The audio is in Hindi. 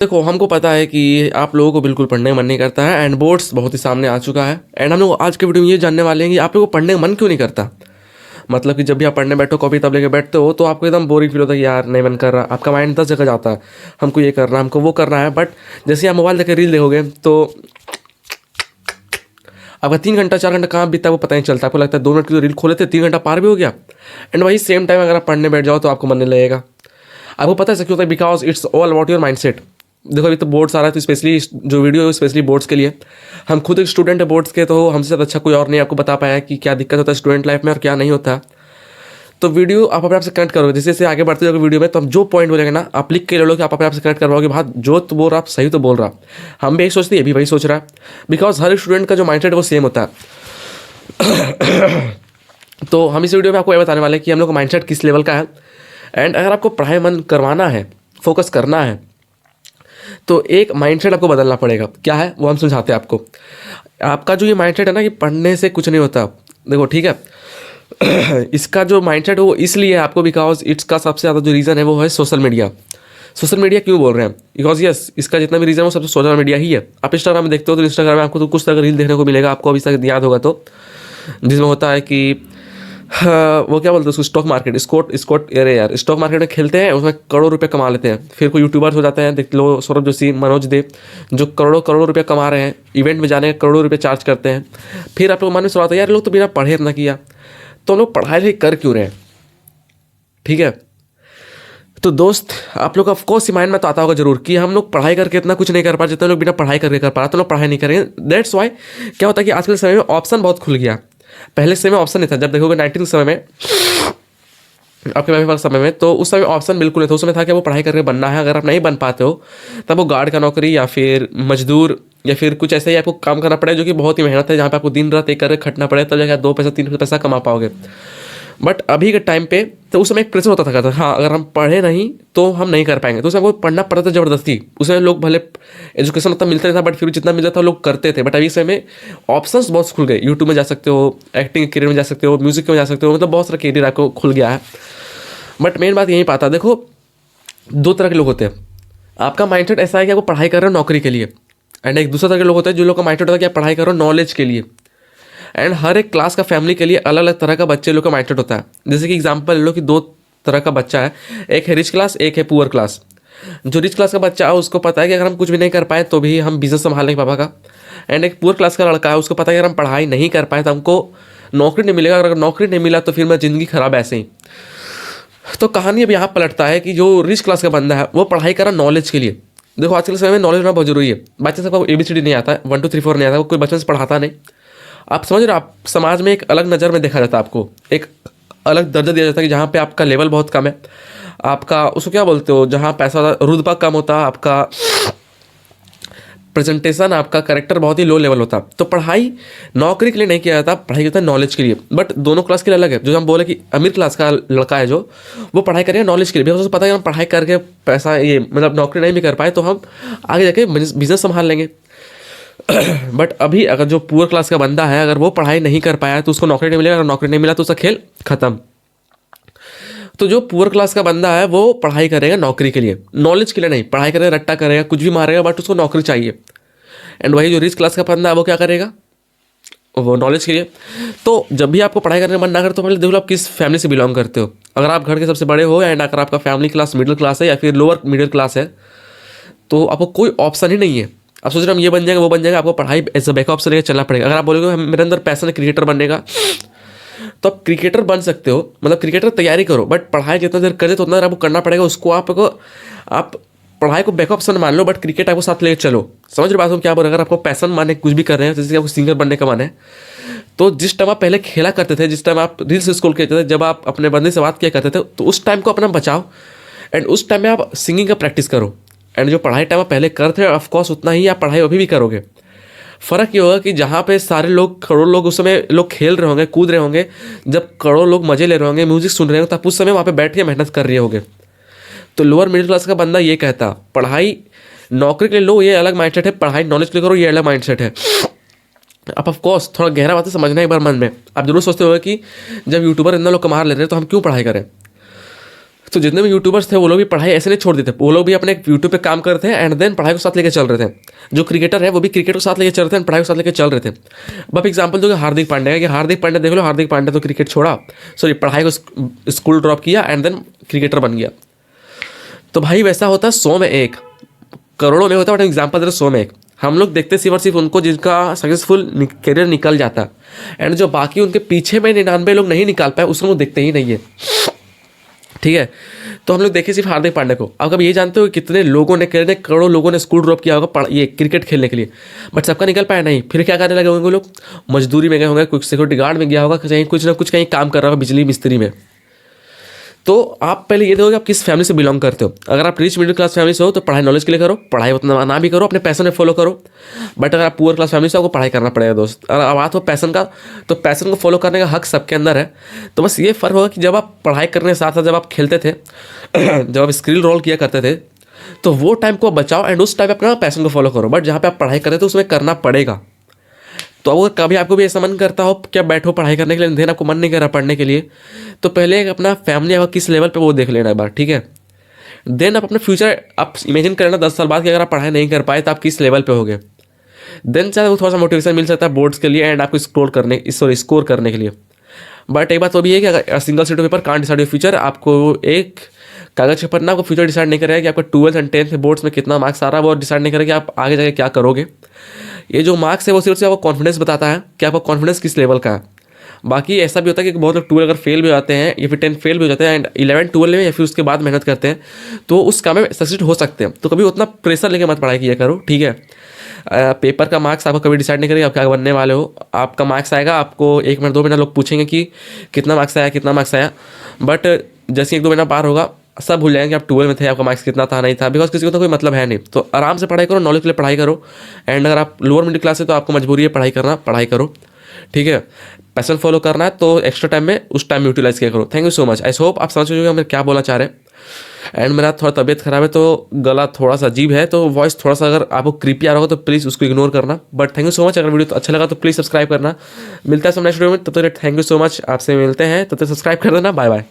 देखो, हमको पता है कि आप लोगों को बिल्कुल पढ़ने का मन नहीं करता है एंड बोर्ड्स बहुत ही सामने आ चुका है एंड हम लोग आज के वीडियो में ये जानने वाले हैं कि आप लोगों को पढ़ने का मन क्यों नहीं करता। मतलब कि जब भी आप पढ़ने बैठो, कॉपी तब लेके बैठते हो तो आपको एकदम बोरिंग फील होता है कि यार नहीं मन कर रहा। आपका माइंड 10 जगह जाता है, हमको ये करना है, हमको वो करना है। बट जैसे आप मोबाइल देकर रील देखोगे तो आपका 3 घंटा 4 घंटा कहाँ बीतता है वो पता नहीं चलता। आपको लगता है 2 मिनट की तो रील खोले थे, 3 घंटा पार भी हो गया। एंड वही सेम टाइम अगर आप पढ़ने बैठ जाओ तो आपको मन नहीं लगेगा। आपको पता है क्यों होता है? Because it's all about your mindset. देखो, अभी तो बोर्ड्स आ रहा है तो स्पेशली जो वीडियो है स्पेशली बोर्ड्स के लिए। हम खुद एक स्टूडेंट है बोर्ड्स के, तो हमसे ज़्यादा अच्छा कोई और नहीं आपको बता पाया कि क्या दिक्कत होता है स्टूडेंट लाइफ में और क्या नहीं होता। तो वीडियो आप अपने आप से कनेक्ट करोगे, जैसे जैसे आगे बढ़ते जाओगे वीडियो में, तो हम जो पॉइंट बोलेंगे ना आप लिख के ले लो कि आप अपने आप से कनेक्ट करवाओगे। बात जो तो बोल रहा आप सही तो बोल रहा। हम भी यही सोचते हैं, ये भी वही सोच रहा है। बिकॉज हर स्टूडेंट का जो माइंडसेट है वो सेम होता है। तो हम इस वीडियो में आपको ये बताने वाले हैं कि हम लोग का माइंडसेट किस लेवल का है। एंड अगर आपको पढ़ाई मन करवाना है, फोकस करना है, तो एक माइंडसेट आपको बदलना पड़ेगा। क्या है वो हम समझाते हैं आपको। आपका जो ये माइंडसेट है ना कि पढ़ने से कुछ नहीं होता, देखो ठीक है। इसका जो माइंडसेट है वो इसलिए है आपको बिकॉज इसका सबसे ज़्यादा जो रीज़न है वो है सोशल मीडिया। सोशल मीडिया क्यों बोल रहे हैं? बिकॉज यस, इसका जितना भी रीज़न है वो सबसे सोशल मीडिया ही है। आप इंस्टाग्राम में देखते हो तो इंस्टाग्राम में आपको तो कुछ तरह रील देखने को मिलेगा, आपको अभी तक याद होगा तो, जिसमें होता है कि हाँ, वो क्या बोलते हैं उसको, स्टॉक मार्केट, स्कॉट अरे यार, स्टॉक मार्केट में खेलते हैं, उसमें करोड़ों रुपए कमा लेते हैं। फिर कोई यूट्यूबर्स हो जाते हैं, देख लो सौरभ जोशी, मनोज देव, जो करोड़ों करोड़ों रुपए कमा रहे हैं, इवेंट में जाने के करोड़ों रुपए चार्ज करते हैं। फिर आप लोग मन में सवाल आता है यार लोग तो बिना पढ़े इतना किया, तो लोग पढ़ाई लिखाई कर क्यों रहे हैं? ठीक है, तो दोस्त आप लोग ऑफकोर्स माइंड में तो आता होगा जरूर कि हम लोग पढ़ाई करके इतना कुछ नहीं कर पा, जितने लोग बिना पढ़ाई करके कर पा रहे तो लोग पढ़ाई नहीं करेंगे। दैट्स वाई क्या होता है कि आजकल समय में ऑप्शन बहुत खुल गया। पहले समय में ऑप्शन नहीं था। जब देखोगे 19 समय में, आपके पास समय में, तो उस समय ऑप्शन बिल्कुल नहीं था। उस समय था कि वो पढ़ाई करके बनना है। अगर आप नहीं बन पाते हो तब वो गार्ड का नौकरी या फिर मजदूर या फिर कुछ ऐसा ही आपको काम करना पड़ेगा, जो कि बहुत ही मेहनत है, जहाँ पे आपको दिन रात एक करके खटना पड़े, तब जाकर 2 पैसा 3 पैसा कमा पाओगे। बट अभी के टाइम पे तो उस समय एक प्रेशर होता था कहता हाँ अगर हम पढ़े नहीं तो हम नहीं कर पाएंगे, तो उसमें वो पढ़ना पड़ता था ज़बरदस्ती। उसमें लोग भले एजुकेशन उतना मिलता नहीं था बट फिर जितना मिलता था लोग करते थे। बट अभी समय ऑप्शंस बहुत खुल गए। यूट्यूब में जा सकते हो, एक्टिंग करियर में जा सकते हो, म्यूजिक में जा सकते हो, मतलब बहुत सारा करियर आपको खुल गया है। बट मेन बात यही पाता, देखो 2 तरह के लोग होते हैं। आपका माइंडसेट ऐसा है कि आपको पढ़ाई कर रहे हो नौकरी के लिए, एंड एक दूसरा तरह के लोग होते हैं जो लोग का माइंडसेट होता है कि आप पढ़ाई करो नॉलेज के लिए। एंड हर एक क्लास का फैमिली के लिए अलग अलग तरह का बच्चे लोग का माइंडसेट होता है। जैसे कि एग्जांपल ले लो कि 2 तरह का बच्चा है, एक है रिच क्लास, एक है पुअर क्लास। जो रिच क्लास का बच्चा है उसको पता है कि अगर हम कुछ भी नहीं कर पाए तो भी हम बिजनेस संभाल लेंगे पापा का। एंड एक पुअर क्लास का लड़का है, उसको पता है कि अगर हम पढ़ाई नहीं कर पाए तो हमको नौकरी नहीं मिलेगा, अगर नौकरी नहीं मिला तो फिर मेरी ज़िंदगी खराब ऐसे ही। तो कहानी अब यहाँ पलटता है कि जो रिच क्लास का बंदा है वो पढ़ाई कर रहा नॉलेज के लिए। देखो आजकल के समय में नॉलेज होना बहुत जरूरी है। बच्चे सबको ABCD नहीं आता है, 1 2 3 4 नहीं आता, वो कोई बचपन से पढ़ाता नहीं। आप समझ रहे हो? आप समाज में एक अलग नज़र में देखा जाता है, आपको एक अलग दर्जा दिया जाता है कि जहाँ पे आपका लेवल बहुत कम है, आपका उसको क्या बोलते हो, जहाँ पैसा रुतबा कम होता है, आपका प्रेजेंटेशन, आपका करेक्टर बहुत ही लो लेवल होता। तो पढ़ाई नौकरी के लिए नहीं किया जाता, पढ़ाई होता है नॉलेज के लिए। बट दोनों क्लास के लिए अलग है। जो हम बोले कि अमीर क्लास का लड़का है जो वो पढ़ाई करेगा नॉलेज के लिए, उसको पता है कि हम पढ़ाई करके पैसा ये मतलब नौकरी नहीं भी कर पाए तो हम आगे जाके बिजनेस संभाल लेंगे। बट अभी अगर जो पुअर क्लास का बंदा है अगर वो पढ़ाई नहीं कर पाया तो उसको नौकरी नहीं मिलेगा, अगर नौकरी नहीं मिला तो उसका खेल खत्म। तो जो पुअर क्लास का बंदा है वो पढ़ाई करेगा नौकरी के लिए, नॉलेज के लिए नहीं। पढ़ाई करेगा, रट्टा करेगा, कुछ भी मारेगा, बट उसको नौकरी चाहिए। एंड वही जो रिच क्लास का बंदा है वो क्या करेगा, वो नॉलेज के लिए। तो जब भी आपको पढ़ाई करने का मन ना करे तो पहले देख लो आप किस फैमिली से बिलोंग करते हो। अगर आप घर के सबसे बड़े हो एंड अगर आपका फैमिली क्लास मिडिल क्लास है या फिर लोअर मिडिल क्लास है तो आपको कोई ऑप्शन ही नहीं है। आप सोच रहे हम ये बन जाएगा वो बन जाएगा, आपको पढ़ाई एज अ बैकअप से लेकर चलना पड़ेगा। अगर आप बोलोगे मेरे अंदर पैशन है क्रिकेटर बनने का, तो आप क्रिकेटर बन सकते हो, मतलब क्रिकेटर तैयारी करो, बट पढ़ाई जितना देर करे तो उतना देर आपको करना पड़ेगा उसको। आप पढ़ाई को बैकअप ऑप्शन मान लो बट क्रिकेट आपको साथ लेकर चलो। समझ रहे बात हम क्या बोल रहे हैं? अगर आपको पैशन माने कुछ भी कर रहे हैं, जैसे कि आपको सिंगर बनने का मन है, तो जिस टाइम आप पहले खेला करते थे, जिस टाइम आप रील्स स्क्रॉल करते थे, जब आप अपने बंदे से बात किया करते थे, तो उस टाइम को अपना बचाओ एंड उस टाइम में आप सिंगिंग का प्रैक्टिस करो। एंड जो पढ़ाई टाइम आप पहले करते हो ऑफकोर्स उतना ही आप पढ़ाई अभी भी करोगे। फ़र्क ये होगा कि जहाँ पे सारे लोग, करोड़ों लोग उस समय लोग खेल रहे होंगे, कूद रहे होंगे, जब करोड़ों लोग मजे ले रहे होंगे, म्यूजिक सुन रहे होंगे, तब उस समय वहाँ पे बैठ के मेहनत कर रहे होंगे। तो लोअर मिडिल क्लास का बंदा ये कहता पढ़ाई नौकरी के लिए लो, ये अलग माइंडसेट है, पढ़ाई नॉलेज के लिए करो, ये अलग माइंडसेट है। आप ऑफकोर्स थोड़ा गहरा बातें समझना एक बार मन में। आप जरूर सोचते हो कि जब यूट्यूबर इतना लोग कमा ले रहे हैं तो हम क्यों पढ़ाई करें। तो जितने भी यूट्यूबर्स थे वो लोग भी पढ़ाई ऐसे नहीं छोड़ देते, वो लोग भी अपने यूट्यूब पे काम करते हैं एंड देन पढ़ाई को साथ लेके चल रहे थे। जो क्रिकेटर है वो भी क्रिकेट को साथ लेके चल रहे थे एंड पढ़ाई को साथ लेके चल रहे थे। अब आप एग्जाम्पल दोगे हार्दिक पांड्या कि हार्दिक पांड्या देख लो, हार्दिक पांड्या तो क्रिकेट छोड़ा, सॉरी पढ़ाई को स्कूल ड्रॉप किया एंड देन क्रिकेटर बन गया। तो भाई वैसा होता है 100 में 1, करोड़ों में होता है, बट एग्जाम्पल दे रहे 100 में 1। हम लोग देखते सिर्फ और सिर्फ उनको जिनका सक्सेसफुल करियर निकल जाता है एंड जो बाकी उनके पीछे में 99 लोग नहीं निकाल पाए उसको देखते ही नहीं है, ठीक है। तो हम लोग देखे सिर्फ हार्दिक पांड्या को। आप कभी ये जानते हो कितने लोगों ने, कितने करोड़ों लोगों ने स्कूल ड्रॉप किया होगा ये क्रिकेट खेलने के लिए, बट सबका निकल पाया नहीं। फिर क्या करने लगे होंगे वो लोग, मजदूरी में गए होंगे, कुछ सिक्योरिटी गार्ड में गया होगा, कहीं कुछ ना कुछ कहीं काम कर रहा होगा, बिजली मिस्त्री में। तो आप पहले ये देखो कि आप किस फैमिली से बिलोंग करते हो। अगर आप रिच मिडिल क्लास फैमिली से हो तो पढ़ाई नॉलेज के लिए करो, पढ़ाई उतना ना भी करो, अपने पैशन में फॉलो करो। बट अगर आप पुअर क्लास फैमिली से आपको पढ़ाई करना पड़ेगा दोस्त। अगर बात हो पैशन का, तो पैशन को फॉलो करने का हक सबके अंदर है। तो बस ये फ़र्क होगा कि जब आप पढ़ाई करने के साथ साथ जब आप खेलते थे जब आप स्किल रोल किया करते थे तो वो टाइम को बचाओ एंड उस टाइम अपना पैशन को फॉलो करो। बट जहाँ पे आप पढ़ाई करते थे उसमें करना पड़ेगा। तो अगर कभी आपको भी ऐसा मन करता हो कि आप बैठो पढ़ाई करने के लिए, देन आपको मन नहीं कर रहा पढ़ने के लिए, तो पहले अपना फैमिली आपका किस लेवल पे वो देख लेना एक बार, ठीक है। देन आप अपने फ्यूचर आप इमेजिन कर लेना 10 साल बाद कि अगर आप पढ़ाई नहीं कर पाए तो आप किस लेवल पे होगे। देन शायद वो थोड़ा सा मोटिवेशन मिल सकता है बोर्ड्स के लिए एंड आपको स्कोर करने के लिए। बट एक बात तो भी है कि अगर single sheet paper can't decide your future, आपको एक कागज के पन्ना आपको फ्यूचर डिसाइड नहीं करेगा कि आपका 12th एंड 10th में बोर्ड्स में कितना मार्क्स आ रहा है, वो डिसाइड नहीं करेगा कि आप आगे जाके क्या करोगे। ये जो मार्क्स है वो सिर्फ से आपको कॉन्फिडेंस बताता है कि आपका कॉन्फिडेंस किस लेवल का है। बाकी ऐसा भी होता है कि बहुत लोग 12 अगर फेल भी हो जाते हैं या फिर 10 फेल भी हो जाते हैं एंड 11 12 में या फिर उसके बाद मेहनत करते हैं तो उस काम में सक्सेस हो सकते हैं। तो कभी उतना प्रेशर लेके मत पढ़ाई किया करो, ठीक है। पेपर का मार्क्स आपको कभी डिसाइड नहीं करेगा आप क्या बनने वाले हो। आपका मार्क्स आएगा, आपको 1 महीना 2 महीना लोग पूछेंगे कि कितना मार्क्स आया, बट जैसे 1-2 महीना पार होगा सब भूल जाएंगे कि आप 12 में थे, आपका मार्क्स कितना था नहीं था, बिकॉज किसी को तो कोई मतलब है नहीं। तो आराम से पढ़ाई करो, नॉलेज के लिए पढ़ाई करो। एंड अगर आप लोअर मिडिल क्लास है तो आपको मजबूरी है पढ़ाई करो, ठीक है। पैशन फॉलो करना है तो एक्स्ट्रा टाइम में उस टाइम यूटिलाइज किया करो। Thank you so much. I hope आप समझ चुके मैं क्या बोलना चाह रहे हैं। एंड मेरा थोड़ा तबीयत खराब है तो गला थोड़ा सा अजीब है, तो वॉइस थोड़ा सा अगर आपको क्रीपी आ रहा हो तो प्लीज़ उसको इग्नोर करना। But thank you so much. अगर वीडियो तो अच्छा लगा तो प्लीज़ सब्सक्राइब करना। मिलता है सब नेक्स्ट वीडियो में, तब तक थैंक यू सो मच। आपसे मिलते हैं, तब तक सब्सक्राइब कर देना। Bye bye.